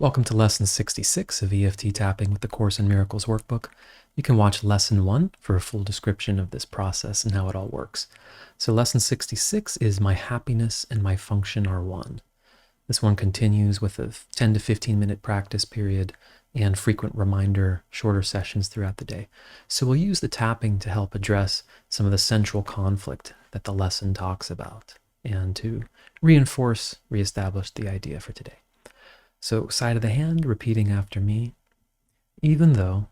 Welcome to Lesson 66 of EFT Tapping with the Course in Miracles workbook. You can watch Lesson 1 for a full description of this process and how it all works. So Lesson 66 is My Happiness and My Function Are One. This one continues with a 10 to 15 minute practice period and frequent reminder, shorter sessions throughout the day. So we'll use the tapping to help address some of the central conflict that the lesson talks about and to reestablish the idea for today. So side of the hand, repeating after me. Even though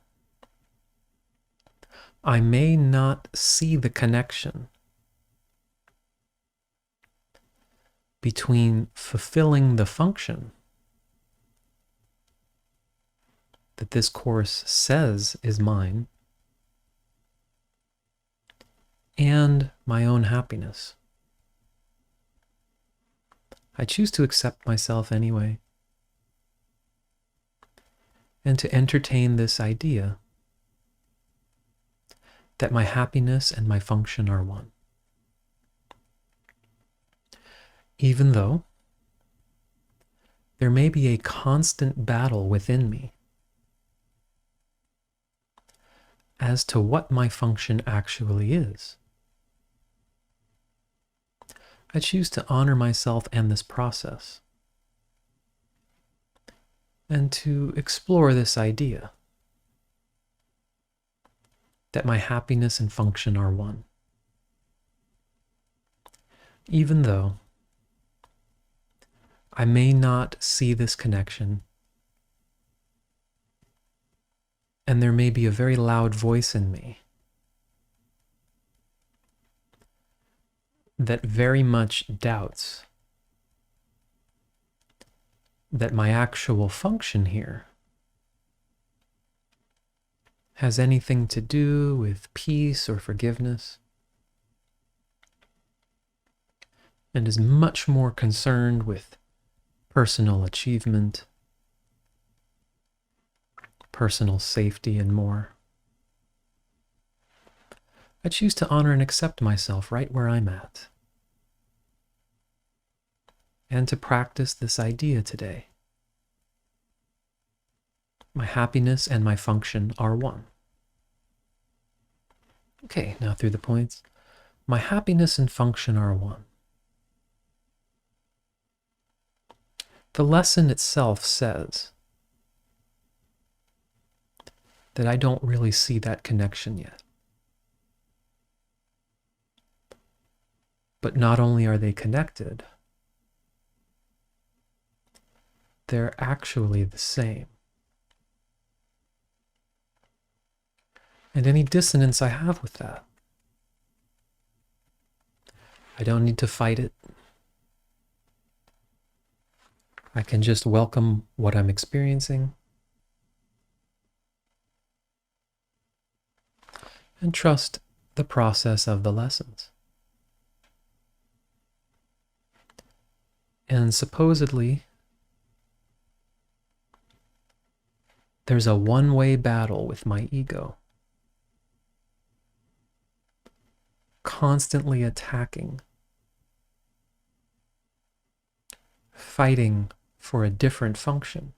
I may not see the connection between fulfilling the function that this course says is mine and my own happiness, I choose to accept myself anyway and to entertain this idea that my happiness and my function are one. Even though there may be a constant battle within me as to what my function actually is, I choose to honor myself and this process and to explore this idea that my happiness and function are one. Even though I may not see this connection, and there may be a very loud voice in me that very much doubts that my actual function here has anything to do with peace or forgiveness, and is much more concerned with personal achievement, personal safety, and more. I choose to honor and accept myself right where I'm at, and to practice this idea today. My happiness and my function are one. Okay, now through the points. My happiness and function are one. The lesson itself says that I don't really see that connection yet. But not only are they connected, they're actually the same. And any dissonance I have with that, I don't need to fight it. I can just welcome what I'm experiencing and trust the process of the lessons. And supposedly, there's a one-way battle with my ego, constantly attacking, fighting for a different function,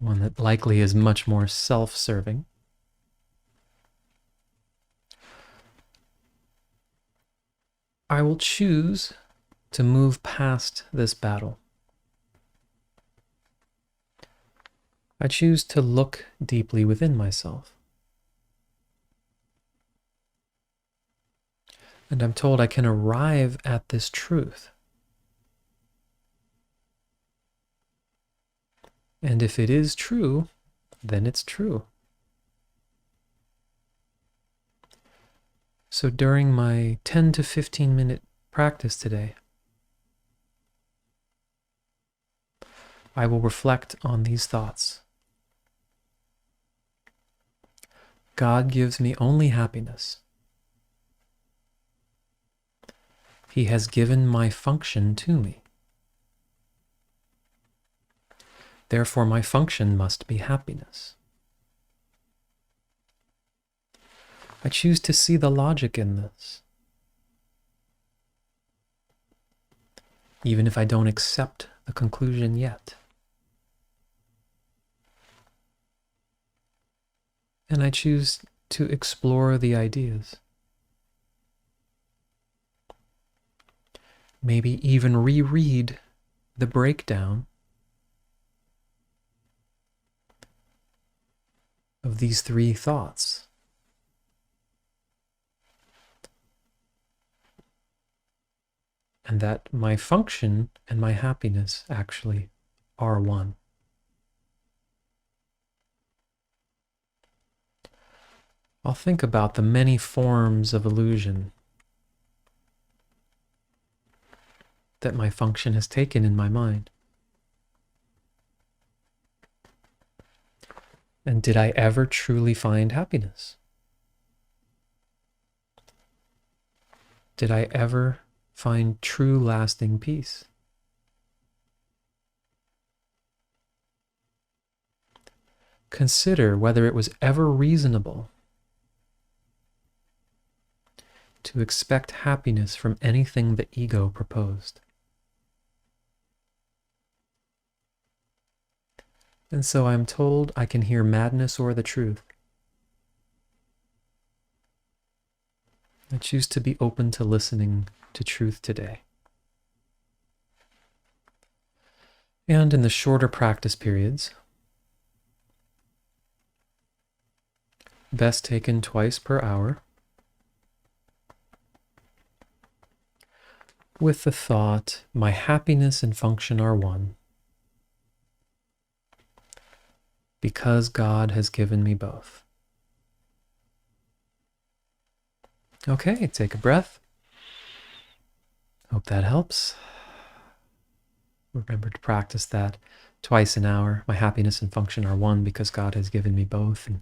one that likely is much more self-serving. I will choose to move past this battle. I choose to look deeply within myself. And I'm told I can arrive at this truth. And if it is true, then it's true. So during my 10 to 15 minute practice today, I will reflect on these thoughts. God gives me only happiness. He has given my function to me. Therefore, my function must be happiness. I choose to see the logic in this. even if I don't accept the conclusion yet. And I choose to explore the ideas. Maybe even reread the breakdown of these three thoughts. And that my function and my happiness actually are one. I'll think about the many forms of illusion that my function has taken in my mind. And did I ever truly find happiness? Did I ever find true lasting peace? Consider whether it was ever reasonable to expect happiness from anything the ego proposed. And so I'm told I can hear madness or the truth. I choose to be open to listening to truth today. And in the shorter practice periods, best taken twice per hour, with the thought, my happiness and function are one, because God has given me both. Okay, take a breath. Hope that helps. Remember to practice that twice an hour. My happiness and function are one because God has given me both. And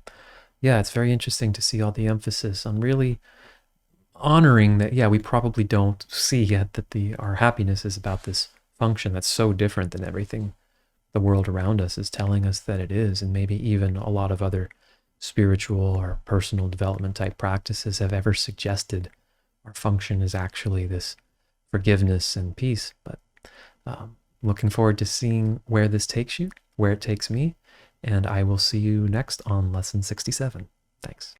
yeah, it's very interesting to see all the emphasis on really honoring that, yeah, we probably don't see yet that our happiness is about this function that's so different than everything the world around us is telling us that it is. And maybe even a lot of other spiritual or personal development type practices have ever suggested our function is actually this forgiveness and peace. But looking forward to seeing where this takes you, where it takes me, and I will see you next on Lesson 67. Thanks.